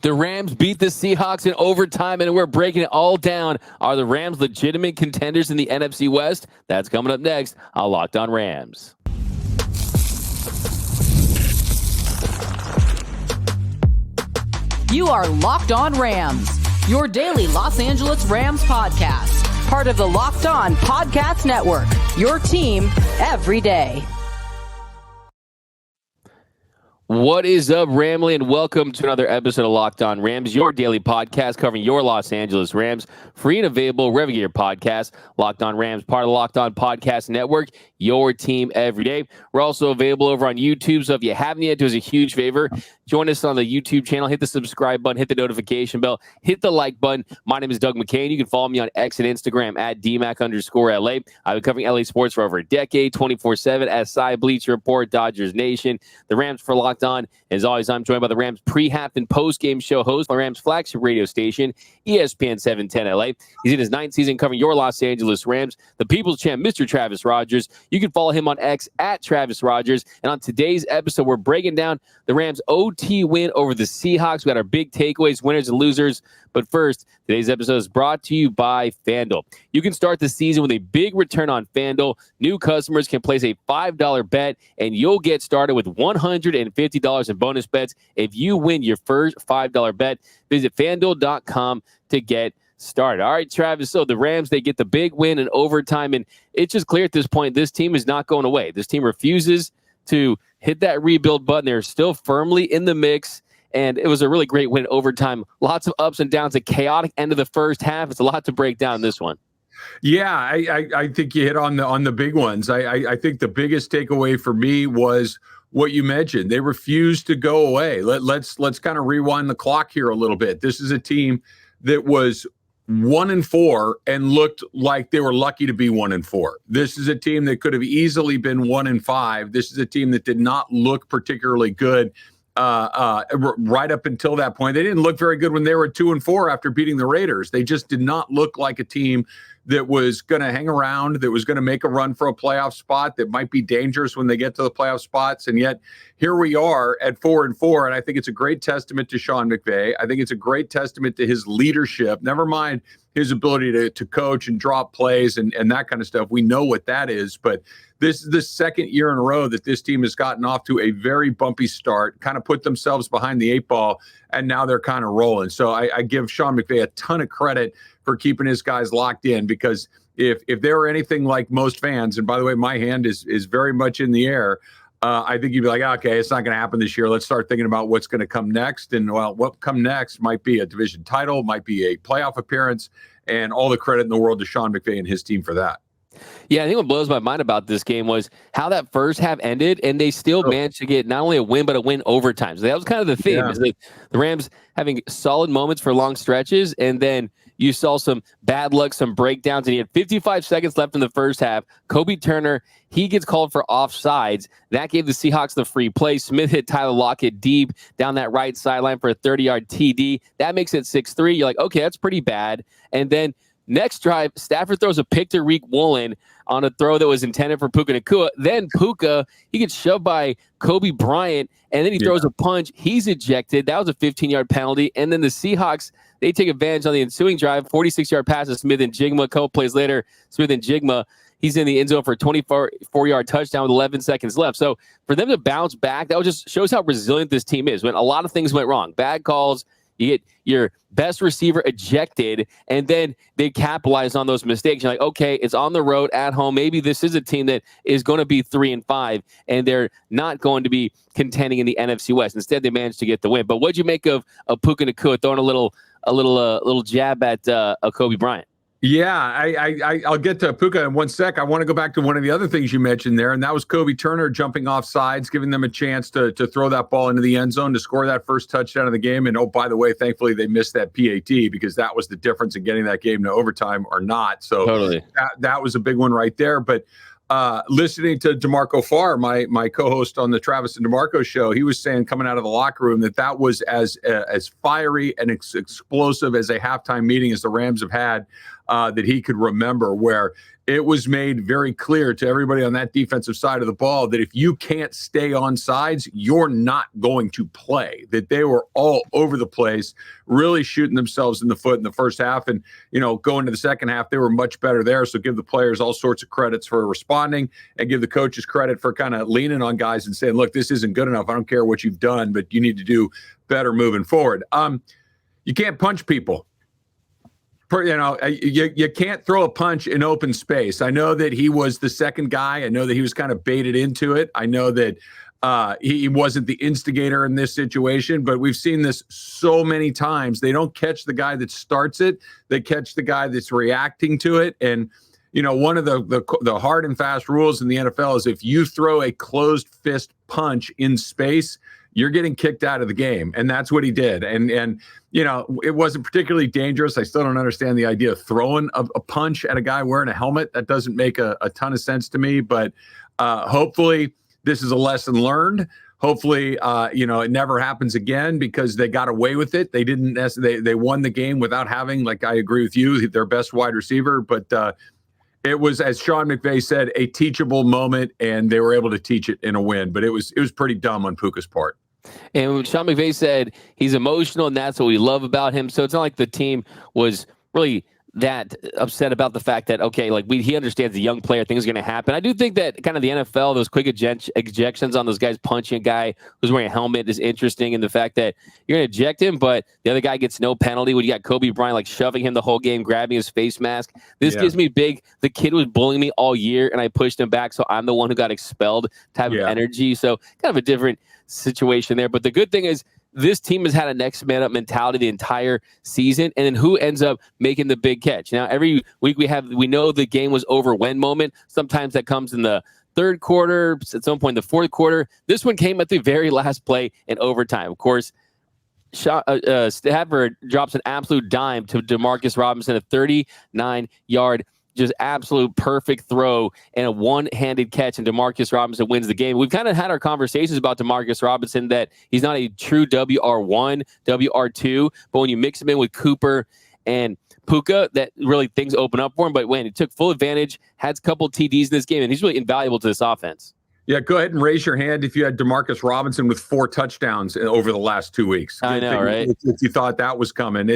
The Rams beat the Seahawks in overtime, and we're breaking it all down. Are the Rams legitimate contenders in the NFC West? That's coming up next on Locked On Rams. You are Locked On Rams, your daily Los Angeles Rams podcast. Part of the Locked On Podcast Network, your team every day. What is up, Ramley, and welcome to another episode of Locked On Rams, your daily podcast covering your Los Angeles Rams, free and available wherever you get your podcast. Locked On Rams, part of the Locked On Podcast Network, your team every day. We're also available over on YouTube, so if you haven't yet, do us a huge favor. Join us on the YouTube channel. Hit the subscribe button. Hit the notification bell. Hit the like button. My name is Doug McCain. You can follow me on X and Instagram at DMAC_LA. I've been covering LA sports for over a decade, 24/7, SI, Bleacher Report, Dodgers Nation, the Rams for Locked On. As always, I'm joined by the Rams pre-half and post-game show host, the Rams flagship radio station, ESPN 710 LA. He's in his 9th season covering your Los Angeles Rams, the People's Champ, Mr. Travis Rogers. You can follow him on X at Travis Rogers. And on today's episode, we're breaking down the Rams' OT win over the Seahawks. We got our big takeaways, winners and losers. But first, today's episode is brought to you by FanDuel. You can start the season with a big return on FanDuel. New customers can place a $5 bet, and you'll get started with $150 in bonus bets if you win your first $5 bet. Visit FanDuel.com to get started. All right, Travis, so the Rams, they get the big win in overtime, and it's just clear at this point this team is not going away. This team refuses to hit that rebuild button. They're still firmly in the mix. And it was a really great win overtime. Lots of ups and downs, a chaotic end of the first half. It's a lot to break down in this one. Yeah, I think you hit on the big ones. I think the biggest takeaway for me was what you mentioned. They refused to go away. Let's kind of rewind the clock here a little bit. This is a team that was 1-4 and looked like they were lucky to be 1-4. This is a team that could have easily been 1-5. This is a team that did not look particularly good. Right up until that point. They didn't look very good when they were 2-4 after beating the Raiders. They just did not look like a team that was going to hang around, that was going to make a run for a playoff spot, that might be dangerous when they get to the playoff spots. And yet here we are at 4-4. And I think it's a great testament to Sean McVay. I think it's a great testament to his leadership. Never mind his ability to coach and drop plays and that kind of stuff. We know what that is, but this is the second year in a row that this team has gotten off to a very bumpy start, kind of put themselves behind the 8 ball, and now they're kind of rolling. So I give Sean McVay a ton of credit for keeping his guys locked in, because if they were anything like most fans, and by the way, my hand is very much in the air, I think you'd be like, okay, it's not going to happen this year. Let's start thinking about what's going to come next. And well, what come next might be a division title, might be a playoff appearance, and all the credit in the world to Sean McVay and his team for that. Yeah, I think what blows my mind about this game was how that first half ended, and they still managed to get not only a win, but a win overtime. So that was kind of the theme, is that the Rams having solid moments for long stretches, and then you saw some bad luck, some breakdowns, and he had 55 seconds left in the first half. Kobe Turner, he gets called for offsides. That gave the Seahawks the free play. Smith hit Tyler Lockett deep down that right sideline for a 30-yard TD. That makes it 6-3. You're like, okay, that's pretty bad. And then next drive, Stafford throws a pick to Reek Woolen on a throw that was intended for Puka Nacua. Then Puka, he gets shoved by Kobe Bryant, and then he throws a punch. He's ejected. That was a 15-yard penalty. And then the Seahawks, they take advantage on the ensuing drive. 46-yard pass to Smith and Jigma. A couple plays later, Smith and Jigma, he's in the end zone for a 24-yard touchdown with 11 seconds left. So for them to bounce back, that just shows how resilient this team is. When a lot of things went wrong, bad calls, you get your best receiver ejected, and then they capitalize on those mistakes. You're like, okay, it's on the road at home. Maybe this is a team that is going to be 3-5, and they're not going to be contending in the NFC West. Instead, they managed to get the win. But what'd you make of Puka Nacua throwing a little jab at Kobe Bryant? Yeah, I'll get to Puka in one sec. I want to go back to one of the other things you mentioned there, and that was Kobe Turner jumping off sides, giving them a chance to throw that ball into the end zone to score that first touchdown of the game. And, oh, by the way, thankfully they missed that PAT, because that was the difference in getting that game to overtime or not. So totally. that was a big one right there. But listening to DeMarco Farr, my co-host on the Travis and DeMarco show, he was saying coming out of the locker room that was as fiery and explosive as a halftime meeting as the Rams have had that he could remember, where it was made very clear to everybody on that defensive side of the ball that if you can't stay on sides, you're not going to play. That they were all over the place, really shooting themselves in the foot in the first half. And, going to the second half, they were much better there. So give the players all sorts of credits for responding, and give the coaches credit for kind of leaning on guys and saying, look, this isn't good enough. I don't care what you've done, but you need to do better moving forward. You can't punch people. You can't throw a punch in open space. I know that he was the second guy. I know that he was kind of baited into it. I know that he wasn't the instigator in this situation, but we've seen this so many times. They don't catch the guy that starts it. They catch the guy that's reacting to it. And, one of the hard and fast rules in the NFL is if you throw a closed fist punch in space, you're getting kicked out of the game. And that's what he did. And it wasn't particularly dangerous. I still don't understand the idea of throwing a punch at a guy wearing a helmet. That doesn't make a ton of sense to me. But hopefully this is a lesson learned. Hopefully, it never happens again, because they got away with it. They didn't necessarily, they won the game without having, like, I agree with you, their best wide receiver. But it was, as Sean McVay said, a teachable moment, and they were able to teach it in a win. But it was pretty dumb on Puka's part. And Sean McVay said he's emotional, and that's what we love about him. So it's not like the team was really that upset about the fact that, okay, like he understands the young player, things are going to happen. I do think that kind of the NFL, those quick ejections on those guys punching a guy who's wearing a helmet is interesting, and the fact that you're going to eject him, but the other guy gets no penalty when you got Kobe Bryant like shoving him the whole game, grabbing his face mask. This gives me big, the kid was bullying me all year and I pushed him back, so I'm the one who got expelled type of energy. So kind of a different situation there. But the good thing is, this team has had a next man up mentality the entire season, and then who ends up making the big catch? Now, every week we know the game was over when moment. Sometimes that comes in the third quarter, at some point in the fourth quarter. This one came at the very last play in overtime. Of course, Stafford drops an absolute dime to Demarcus Robinson, a 39-yard just absolute perfect throw and a one-handed catch, and Demarcus Robinson wins the game. We've kind of had our conversations about Demarcus Robinson, that he's not a true WR1, WR2, but when you mix him in with Cooper and Puka, that really things open up for him. But when he took full advantage, had a couple TDs in this game, and he's really invaluable to this offense. Yeah, go ahead and raise your hand if you had Demarcus Robinson with 4 touchdowns over the last 2 weeks. I know, right? If you thought that was coming.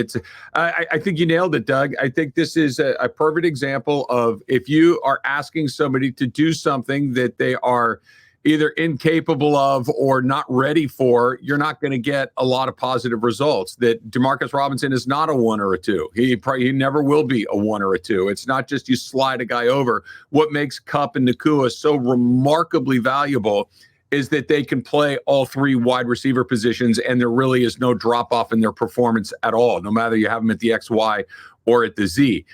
I think you nailed it, Doug. I think this is a perfect example of, if you are asking somebody to do something that they are either incapable of or not ready for, you're not going to get a lot of positive results. That Demarcus Robinson is not a 1 or a 2. He never will be a 1 or a 2. It's not just you slide a guy over. What makes Kupp and Nacua so remarkably valuable is that they can play all 3 wide receiver positions, and there really is no drop off in their performance at all, no matter you have them at the X, Y, or at the Z.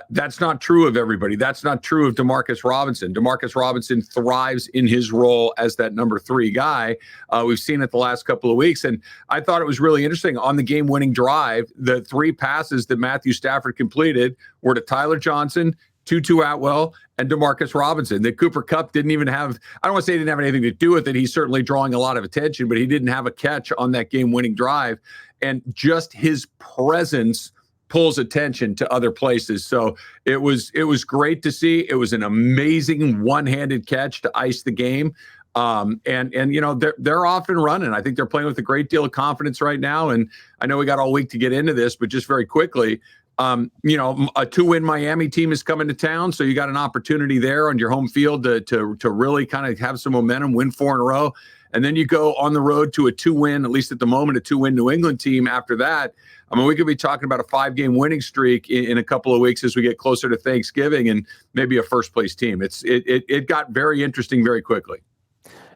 That's not true of everybody. That's not true of Demarcus Robinson. Demarcus Robinson thrives in his role as that number 3 guy. We've seen it the last couple of weeks. And I thought it was really interesting on the game-winning drive. The 3 passes that Matthew Stafford completed were to Tyler Johnson, Tutu Atwell, and Demarcus Robinson. That Cooper Kupp didn't even have, I don't want to say he didn't have anything to do with it. He's certainly drawing a lot of attention, but he didn't have a catch on that game-winning drive. And just his presence pulls attention to other places. So it was great to see. It was an amazing one-handed catch to ice the game. They're off and running. I think they're playing with a great deal of confidence right now. And I know we got all week to get into this, but just very quickly, a 2-win Miami team is coming to town. So you got an opportunity there on your home field to really kind of have some momentum, win 4 in a row. And then you go on the road to a 2-win, at least at the moment, a 2-win New England team after that. I mean, we could be talking about a 5-game winning streak in a couple of weeks as we get closer to Thanksgiving, and maybe a first-place team. It got very interesting very quickly.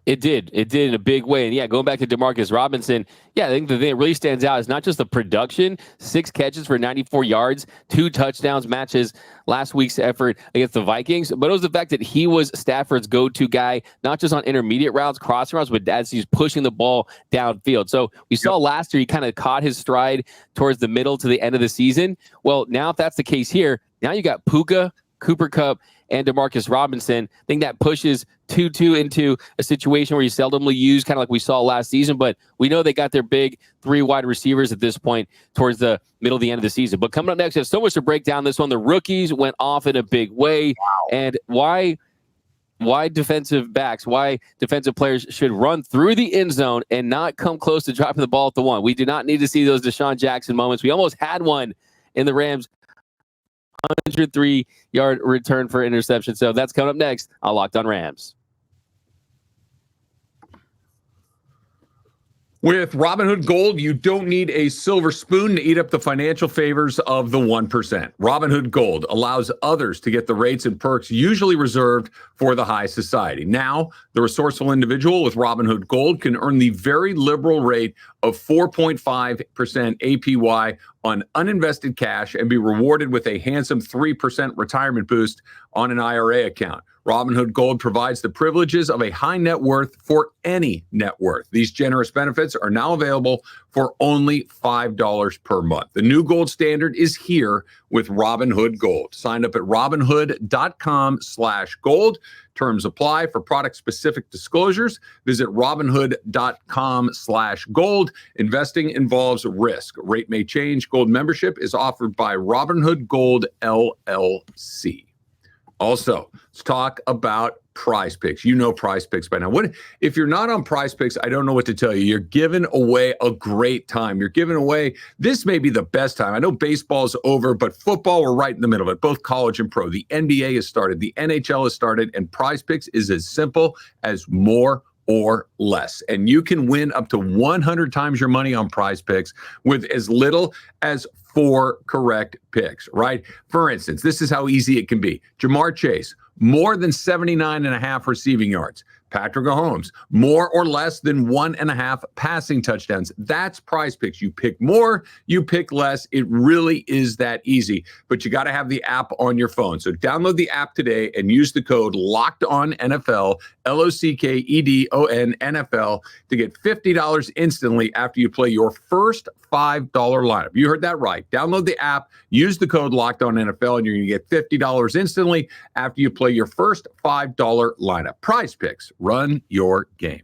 It did in a big way. And yeah, going back to Demarcus Robinson, I think the thing that really stands out is not just the production, 6 catches for 94 yards, 2 touchdowns, matches last week's effort against the Vikings, but it was the fact that he was Stafford's go-to guy, not just on intermediate routes, crossing routes, but as he's pushing the ball downfield. So we saw last year he kind of caught his stride towards the middle to the end of the season. Well, now if that's the case here, now you got Puka, Cooper Kupp, and Demarcus Robinson. I think that pushes Tutu into a situation where you seldomly use, kind of like we saw last season, but we know they got their big 3 wide receivers at this point towards the middle of the end of the season. But coming up next, we have so much to break down this one. The rookies went off in a big way. And why defensive backs, why defensive players should run through the end zone and not come close to dropping the ball at the one. We do not need to see those Deshaun Jackson moments. We almost had one in the Rams 103-yard return for interception. So that's coming up next on Locked On Rams. With Robinhood Gold, you don't need a silver spoon to eat up the financial favors of the 1%. Robinhood Gold allows others to get the rates and perks usually reserved for the high society. Now, the resourceful individual with Robinhood Gold can earn the very liberal rate of 4.5% APY on uninvested cash and be rewarded with a handsome 3% retirement boost on an IRA account. Robinhood Gold provides the privileges of a high net worth for any net worth. These generous benefits are now available for only $5 per month. The new gold standard is here with Robinhood Gold. Sign up at robinhood.com/gold. Terms apply. For product-specific disclosures, visit robinhood.com/gold. Investing involves risk. Rate may change. Gold membership is offered by Robinhood Gold LLC. Also, let's talk about Prize Picks. You know Prize Picks by now. What if you're not on Prize Picks? I don't know what to tell you. You're giving away a great time. You're giving away, this may be the best time. I know baseball's over, but football, we're right in the middle of it, both college and pro. The NBA has started, the NHL has started, and Prize Picks is as simple as more or less. And you can win up to 100 times your money on Prize Picks with as little as 4 correct picks, right? For instance, this is how easy it can be. Jamar Chase, more than 79.5 receiving yards. Patrick Mahomes, more or less than 1.5 passing touchdowns. That's Prize Picks. You pick more, you pick less. It really is that easy, but you got to have the app on your phone. So download the app today and use the code LOCKEDONNFL, LOCKEDON NFL, to get $50 instantly after you play your first $5 lineup. You heard that right. Download the app, use the code LOCKEDONNFL, and you're going to get $50 instantly after you play your first $5 lineup. Prize Picks. Run your game.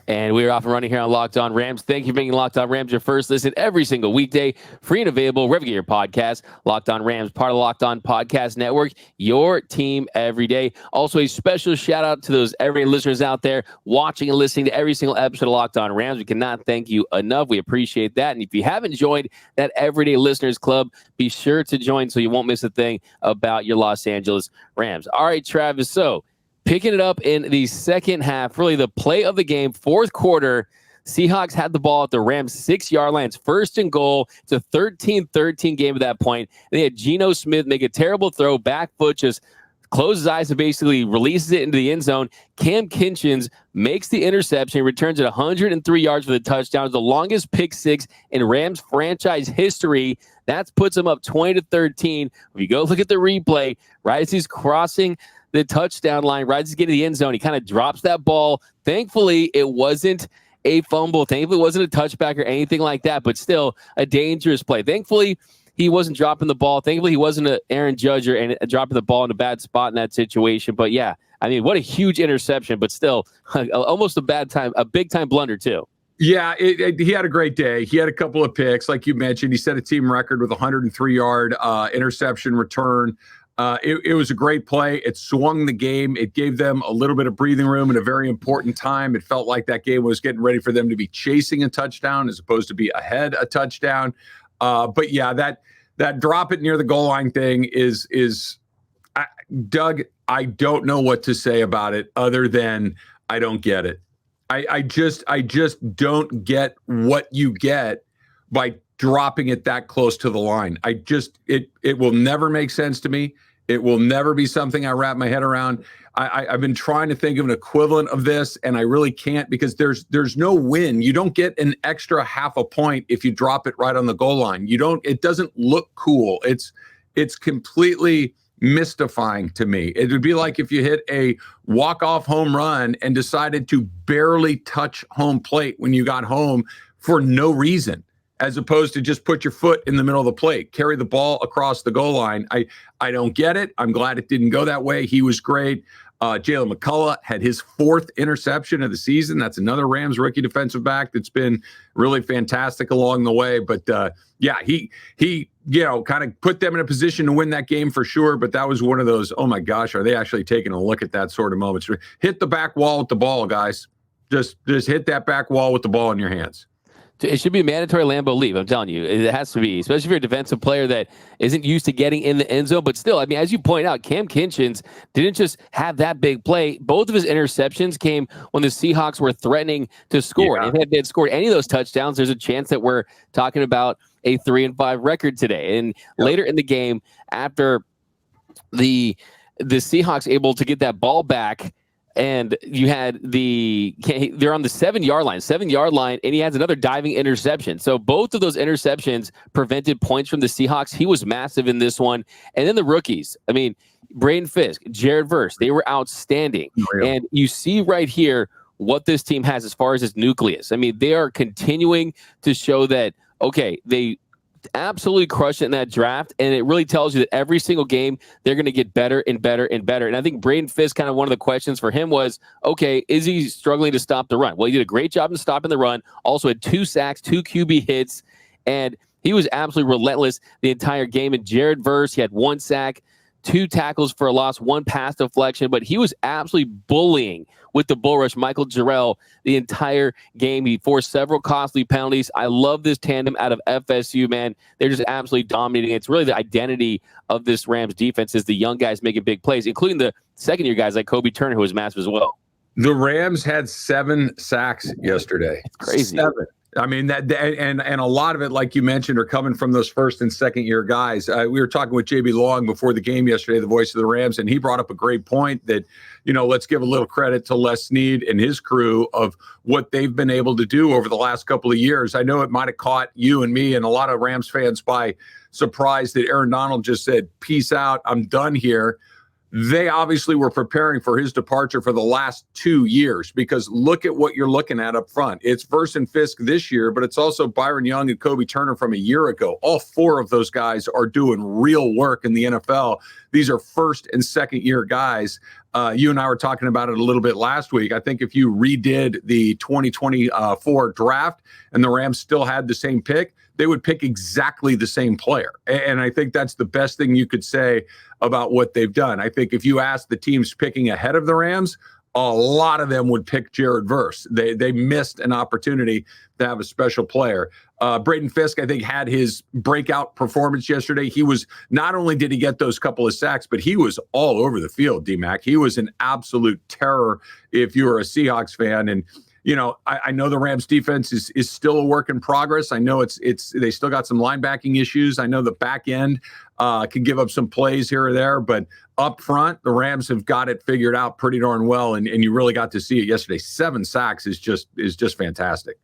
And we're off and running here on Locked On Rams. Thank you for making Locked On Rams your first listen every single weekday. Free and available wherever you get your podcast. Locked On Rams, part of the Locked On Podcast Network. Your team every day. Also, a special shout out to those everyday listeners out there watching and listening to every single episode of Locked On Rams. We cannot thank you enough. We appreciate that. And if you haven't joined that Everyday Listeners Club, be sure to join so you won't miss a thing about your Los Angeles Rams. All right, Travis. So, picking it up in the second half, really the play of the game, fourth quarter, Seahawks had the ball at the Rams' 6-yard line. It's first and goal. It's a 13-13 game at that point. And they had Geno Smith make a terrible throw, back foot, just closes his eyes and basically releases it into the end zone. Cam Kinchens makes the interception, returns it 103 yards for the touchdown. It's the longest pick six in Rams franchise history. That puts them up 20-13. If you go look at the replay, right as he's crossing the touchdown line, right as he's getting to the end zone, he kind of drops that ball. Thankfully, it wasn't a fumble. Thankfully, it wasn't a touchback or anything like that, but still a dangerous play. Thankfully, he wasn't dropping the ball. Thankfully, he wasn't an Aaron Judge and dropping the ball in a bad spot in that situation. But yeah, I mean, what a huge interception, but still almost a big time blunder too. Yeah, he had a great day. He had a couple of picks. Like you mentioned, he set a team record with a 103-yard interception return. It was a great play. It swung the game. It gave them a little bit of breathing room at a very important time. It felt like that game was getting ready for them to be chasing a touchdown as opposed to be ahead a touchdown. But yeah, that drop it near the goal line thing is Doug, I don't know what to say about it other than I don't get it. I just don't get what you get by dropping it that close to the line. It will never make sense to me. It will never be something I wrap my head around. I've been trying to think of an equivalent of this, and I really can't because there's no win. You don't get an extra half a point if you drop it right on the goal line. It doesn't look cool. It's completely mystifying to me. It would be like if you hit a walk-off home run and decided to barely touch home plate when you got home for no reason, as opposed to just put your foot in the middle of the plate, carry the ball across the goal line. I don't get it. I'm glad it didn't go that way. He was great. Jalen McCullough had his 4th interception of the season. That's another Rams rookie defensive back that's been really fantastic along the way. But he kind of put them in a position to win that game for sure. But that was one of those, oh my gosh, are they actually taking a look at that sort of moments? Hit the back wall with the ball, guys. Just hit that back wall with the ball in your hands. It should be a mandatory Lambeau leave. I'm telling you, it has to be, especially if you're a defensive player that isn't used to getting in the end zone. But still, I mean, as you point out, Cam Kinchens didn't just have that big play. Both of his interceptions came when the Seahawks were threatening to score. Yeah. And if they had scored any of those touchdowns, there's a chance that we're talking about a 3-5 record today. And later in the game, after the Seahawks able to get that ball back, and you had they're on the 7-yard line, and he has another diving interception. So both of those interceptions prevented points from the Seahawks. He was massive in this one. And then the rookies, I mean, Braden Fisk, Jared Verse, they were outstanding. And you see right here what this team has as far as its nucleus. I mean, they are continuing to show that, okay, they absolutely crushed it in that draft, and it really tells you that every single game they're going to get better and better and better. And I think Braden Fisk, kind of one of the questions for him was, okay, is he struggling to stop the run? Well, he did a great job in stopping the run, also had 2 sacks, 2 QB hits, and he was absolutely relentless the entire game. And Jared Verse, he had 1 sack, 2 tackles for a loss, 1 pass deflection, but he was absolutely bullying with the bull rush, Michael Jarrell, the entire game. He forced several costly penalties. I love this tandem out of FSU, man. They're just absolutely dominating. It's really the identity of this Rams defense is the young guys making big plays, including the second-year guys like Kobe Turner, who was massive as well. The Rams had 7 sacks yesterday. It's crazy. 7. I mean, that and a lot of it, like you mentioned, are coming from those first and second year guys. We were talking with JB Long before the game yesterday, the voice of the Rams, and he brought up a great point that, let's give a little credit to Les Snead and his crew of what they've been able to do over the last couple of years. I know it might have caught you and me and a lot of Rams fans by surprise that Aaron Donald just said, peace out, I'm done here. They obviously were preparing for his departure for the last 2 years, because look at what you're looking at up front. It's Verse and Fisk this year, but it's also Byron Young and Kobe Turner from a year ago. All 4 of those guys are doing real work in the NFL. These are first and second year guys. You and I were talking about it a little bit last week. I think if you redid the 2024 draft and the Rams still had the same pick, they would pick exactly the same player. And I think that's the best thing you could say about what they've done. I think if you ask the teams picking ahead of the Rams, a lot of them would pick Jared Verse. They missed an opportunity to have a special player. Braden Fisk, I think, had his breakout performance yesterday. He was, not only did he get those couple of sacks, but he was all over the field, D-Mac. He was an absolute terror if you were a Seahawks fan. And I know the Rams defense is still a work in progress. I know they still got some linebacking issues. I know the back end can give up some plays here or there, but up front, the Rams have got it figured out pretty darn well. And you really got to see it yesterday. 7 sacks is just fantastic.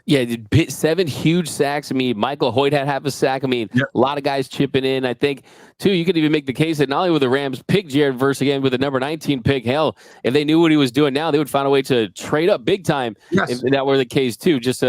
Yeah, 7 huge sacks. I mean, Michael Hoyt had half a sack. I mean, A lot of guys chipping in. I think, too, you could even make the case that not only would the Rams pick Jared Verse again with the number 19 pick, hell, if they knew what he was doing now, they would find a way to trade up big time if that were the case, too, just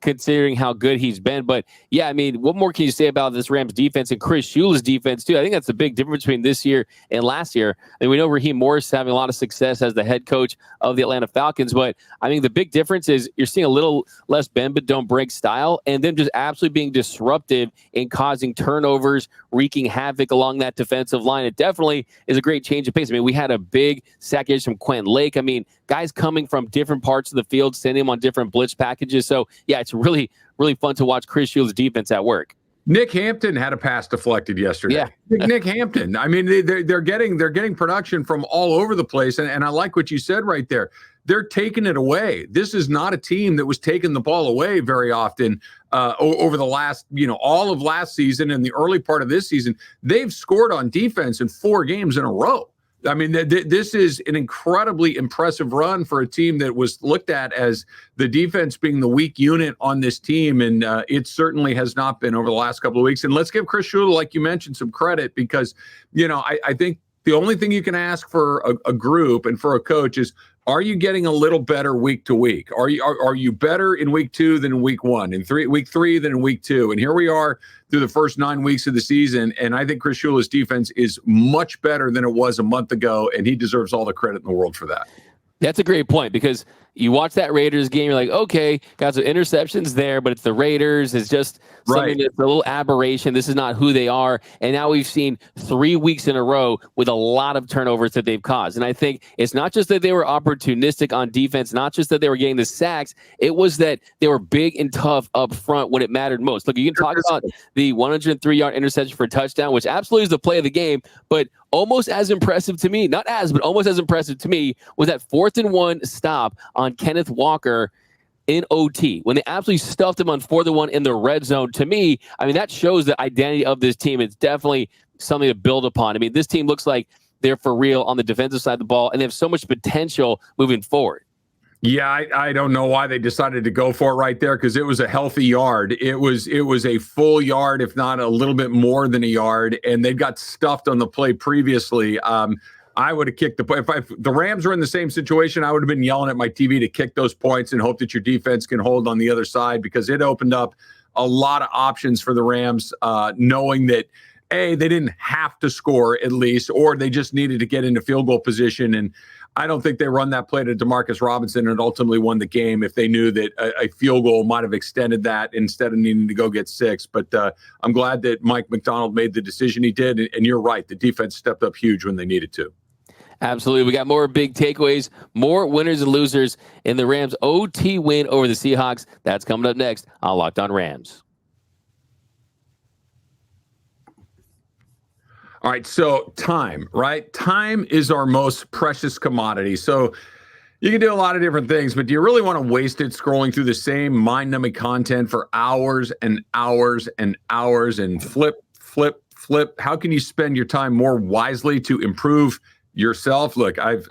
considering how good he's been. But, yeah, I mean, what more can you say about this Rams defense and Chris Shula's defense, too? I think that's the big difference between this year and last year. I mean, we know Raheem Morris having a lot of success as the head coach of the Atlanta Falcons, but I think the big difference is you're seeing a little less bend but don't break style, and them just absolutely being disruptive and causing turnovers, wreaking havoc along that defensive line. It definitely is a great change of pace. I mean, we had a big sack from Quentin Lake. I mean, guys coming from different parts of the field, sending them on different blitz packages. So, yeah, it's really, really fun to watch Chris Shula's defense at work. Nick Hampton had a pass deflected yesterday. Yeah. Nick Hampton. I mean, they're getting production from all over the place, and I like what you said right there. They're taking it away. This is not a team that was taking the ball away very often over the last, all of last season and the early part of this season. They've scored on defense in 4 games in a row. I mean, this is an incredibly impressive run for a team that was looked at as the defense being the weak unit on this team, and it certainly has not been over the last couple of weeks. And let's give Chris Shula, like you mentioned, some credit because, I think the only thing you can ask for a group and for a coach is, are you getting a little better week to week? Are you better in week 2 than in week 1, in week 3 than in week 2? And here we are through the first 9 weeks of the season, and I think Chris Shula's defense is much better than it was a month ago, and he deserves all the credit in the world for that. That's a great point, because you watch that Raiders game, you're like, okay, got some interceptions there, but it's the Raiders. It's just something that's a little aberration. This is not who they are. And now we've seen 3 weeks in a row with a lot of turnovers that they've caused. And I think it's not just that they were opportunistic on defense, not just that they were getting the sacks. It was that they were big and tough up front when it mattered most. Look, you can talk about the 103-yard interception for a touchdown, which absolutely is the play of the game, but almost as impressive to me, not as, but almost as impressive to me, was that 4th and 1 stop on Kenneth Walker in OT when they absolutely stuffed him on 4th and 1 in the red zone. To me, I mean, that shows the identity of this team. It's definitely something to build upon. I mean, this team looks like they're for real on the defensive side of the ball, and they have so much potential moving forward. Yeah, I don't know why they decided to go for it right there, because it was a healthy yard. It was a full yard, if not a little bit more than a yard, and they got stuffed on the play previously. I would have kicked the point. If the Rams were in the same situation, I would have been yelling at my TV to kick those points and hope that your defense can hold on the other side, because it opened up a lot of options for the Rams, knowing that, A, they didn't have to score at least, or they just needed to get into field goal position. And I don't think they run that play to Demarcus Robinson and ultimately won the game if they knew that a field goal might have extended that instead of needing to go get 6. But I'm glad that Mike McDonald made the decision he did. And you're right, the defense stepped up huge when they needed to. Absolutely. We got more big takeaways, more winners and losers in the Rams' OT win over the Seahawks. That's coming up next on Locked On Rams. All right, so time, right? Time is our most precious commodity. So you can do a lot of different things, but do you really want to waste it scrolling through the same mind-numbing content for hours and hours and hours and flip? How can you spend your time more wisely to improve yourself? Look, I've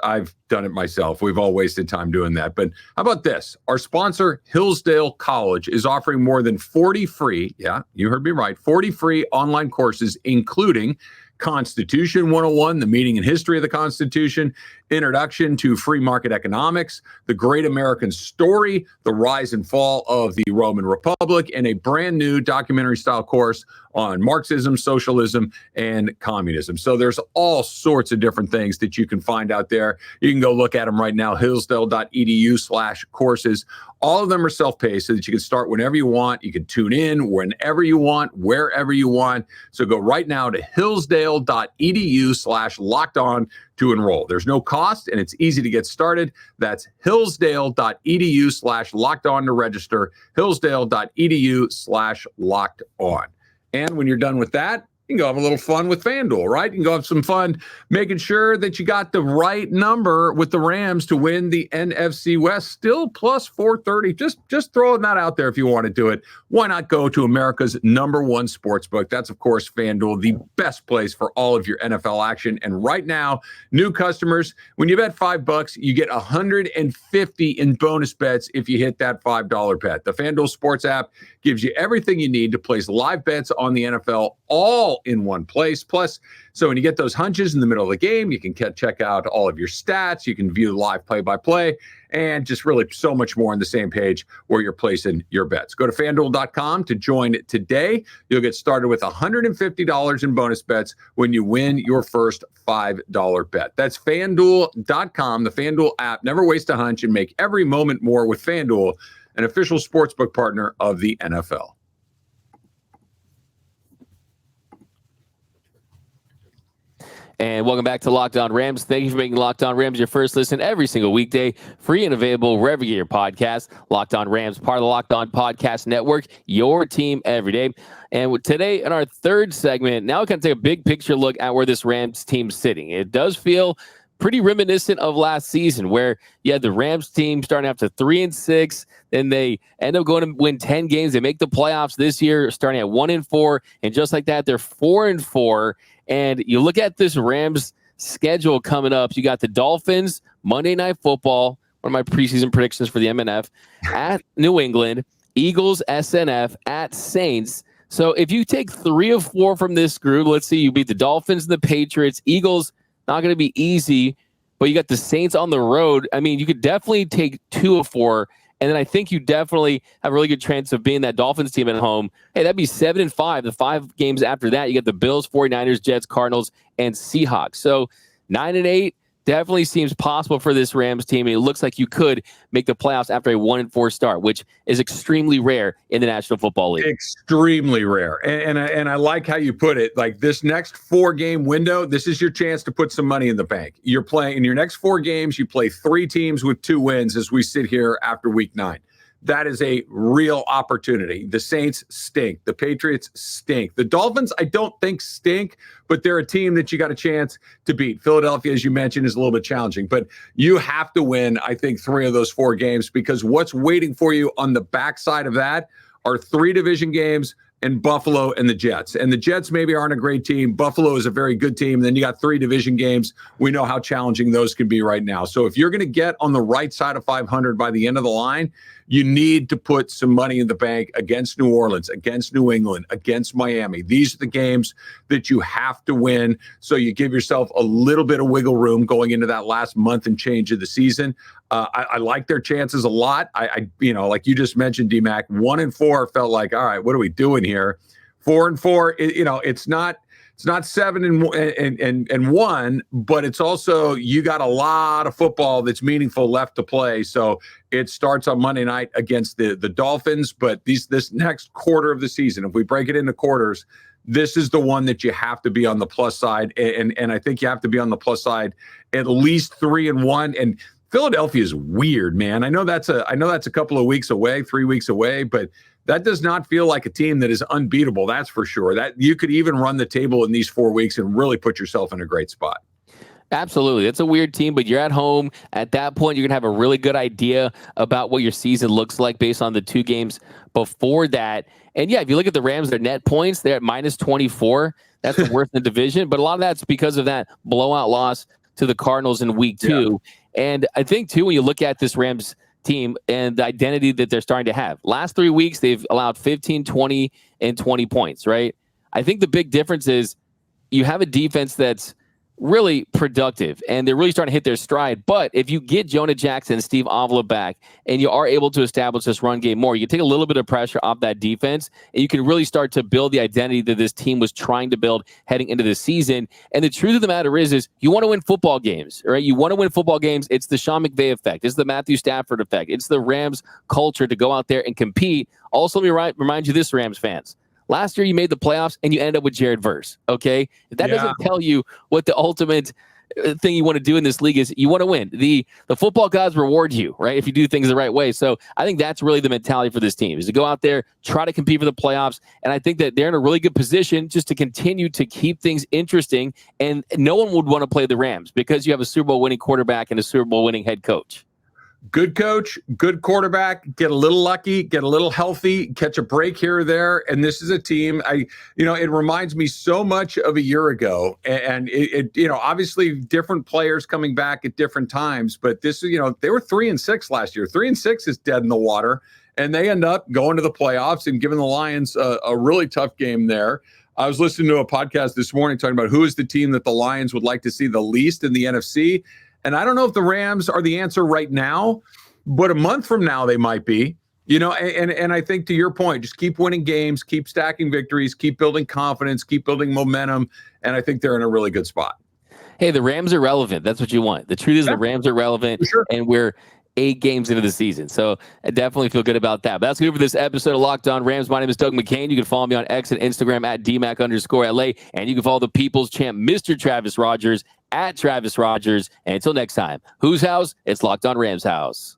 done it myself. We've all wasted time doing that. But how about this? Our sponsor, Hillsdale College, is offering more than 40 free, yeah, you heard me right, 40 free online courses, including Constitution 101, the meaning and history of the Constitution, Introduction to Free Market Economics, The Great American Story, The Rise and Fall of the Roman Republic, and a brand new documentary-style course on Marxism, socialism, and communism. So there's all sorts of different things that you can find out there. You can go look at them right now, hillsdale.edu/courses. All of them are self-paced so that you can start whenever you want. You can tune in whenever you want, wherever you want. So go right now to hillsdale.edu/locked-on to enroll. There's no cost, and it's easy to get started. That's hillsdale.edu/locked-on to register, hillsdale.edu/locked-on. And when you're done with that, you can go have a little fun with FanDuel, right? You can go have some fun making sure that you got the right number with the Rams to win the NFC West. Still plus 430. Just throwing that out there if you want to do it. Why not go to America's number one sportsbook? That's, of course, FanDuel, the best place for all of your NFL action. And right now, new customers, when you bet $5, you get $150 in bonus bets if you hit that $5 bet. The FanDuel Sports app gives you everything you need to place live bets on the NFL, all in one place. Plus, so when you get those hunches in the middle of the game, you can check out all of your stats. You can view live play-by-play and just really so much more on the same page where you're placing your bets. Go to FanDuel.com to join today. You'll get started with $150 in bonus bets when you win your first $5 bet. That's FanDuel.com, the FanDuel app. Never waste a hunch and make every moment more with FanDuel, an official sportsbook partner of the NFL. And welcome back to Locked On Rams. Thank you for making Locked On Rams your first listen every single weekday, free and available wherever you get your podcast. Locked On Rams, part of the Locked On Podcast Network, your team every day. And today in our third segment, now we can take a big picture look at where this Rams team's sitting. It does feel pretty reminiscent of last season, where you had the Rams team starting after 3-6, then they end up going to win 10 games. They make the playoffs this year, starting at 1-4, and just like that, they're 4-4. And you look at this Rams schedule coming up. You got the Dolphins, Monday Night Football, one of my preseason predictions for the MNF, at New England, Eagles, SNF, at Saints. So if you take 3 of 4 from this group, let's see, you beat the Dolphins and the Patriots, Eagles, Not going to be easy, but you got the Saints on the road. I mean, you could definitely take 2 of 4. And then I think you definitely have a really good chance of being that Dolphins team at home. Hey, that'd be 7-5. The 5 games after that, you get the Bills, 49ers, Jets, Cardinals, and Seahawks. So 9-8 definitely seems possible for this Rams team. And it looks like you could make the playoffs after a 1-4 start, which is extremely rare in the National Football League. Extremely rare. And I like how you put it. Like, this next 4-game window, this is your chance to put some money in the bank. You're playing in your next 4 games. You play 3 teams with 2 wins as we sit here after week 9. That is a real opportunity. The Saints stink. The Patriots stink. The Dolphins, I don't think stink, but they're a team that you got a chance to beat. Philadelphia, as you mentioned, is a little bit challenging, but you have to win, I think, 3 of those 4 games, because what's waiting for you on the backside of that are 3 division games and Buffalo and the Jets. And the Jets maybe aren't a great team. Buffalo is a very good team. Then you got 3 division games. We know how challenging those can be right now. So if you're going to get on the right side of 500 by the end of the line, you need to put some money in the bank against New Orleans, against New England, against Miami. These are the games that you have to win. So you give yourself a little bit of wiggle room going into that last month and change of the season. I like their chances a lot. I like you just mentioned, D-Mac, 1-4 felt like, all right, what are we doing here? 4-4, it's not 7-1, but it's also, you got a lot of football that's meaningful left to play. So it starts on Monday night against the Dolphins, but this next quarter of the season, if we break it into quarters, this is the one that you have to be on the plus side. And I think you have to be on the plus side at least 3-1. And Philadelphia is weird, man. I know that's a couple of weeks away, 3 weeks away, but that does not feel like a team that is unbeatable. That's for sure. That you could even run the table in these 4 weeks and really put yourself in a great spot. Absolutely. It's a weird team, but you're at home. At that point, you're going to have a really good idea about what your season looks like based on the 2 games before that. And yeah, if you look at the Rams, their net points, they're at -24. That's the worst in the division. But a lot of that's because of that blowout loss to the Cardinals in week 2. Yeah. And I think, too, when you look at this Rams team and the identity that they're starting to have, last 3 weeks, they've allowed 15, 20, and 20 points, right? I think the big difference is you have a defense that's really productive, and they're really starting to hit their stride. But if you get Jonah Jackson and Steve Avila back, and you are able to establish this run game more, you can take a little bit of pressure off that defense, and you can really start to build the identity that this team was trying to build heading into the season. And the truth of the matter is you want to win football games, right? You want to win football games. It's the Sean McVay effect. It's the Matthew Stafford effect. It's the Rams culture to go out there and compete. Also, let me remind you this, Rams fans. Last year, you made the playoffs, and you end up with Jared Verse, okay? If that doesn't tell you what the ultimate thing you want to do in this league is, you want to win. The football gods reward you, right, if you do things the right way. So I think that's really the mentality for this team, is to go out there, try to compete for the playoffs, and I think that they're in a really good position just to continue to keep things interesting, and no one would want to play the Rams because you have a Super Bowl winning quarterback and a Super Bowl winning head coach. Good coach, good quarterback, get a little lucky, get a little healthy, catch a break here or there. And this is a team, it reminds me so much of a year ago. And it obviously different players coming back at different times, but this, they were 3-6 last year. 3-6 is dead in the water. And they end up going to the playoffs and giving the Lions a really tough game there. I was listening to a podcast this morning talking about who is the team that the Lions would like to see the least in the NFC. And I don't know if the Rams are the answer right now, but a month from now they might be. And I think, to your point, just keep winning games, keep stacking victories, keep building confidence, keep building momentum, and I think they're in a really good spot. Hey, the Rams are relevant. That's what you want. The truth is the Rams are relevant, and we're 8 games into the season. So I definitely feel good about that. But that's good for this episode of Locked On Rams. My name is Doug McCain. You can follow me on X and Instagram at DMAC_LA. And you can follow the People's Champ, Mr. Travis Rogers, at Travis Rogers. And until next time, whose house? It's Locked On Rams house.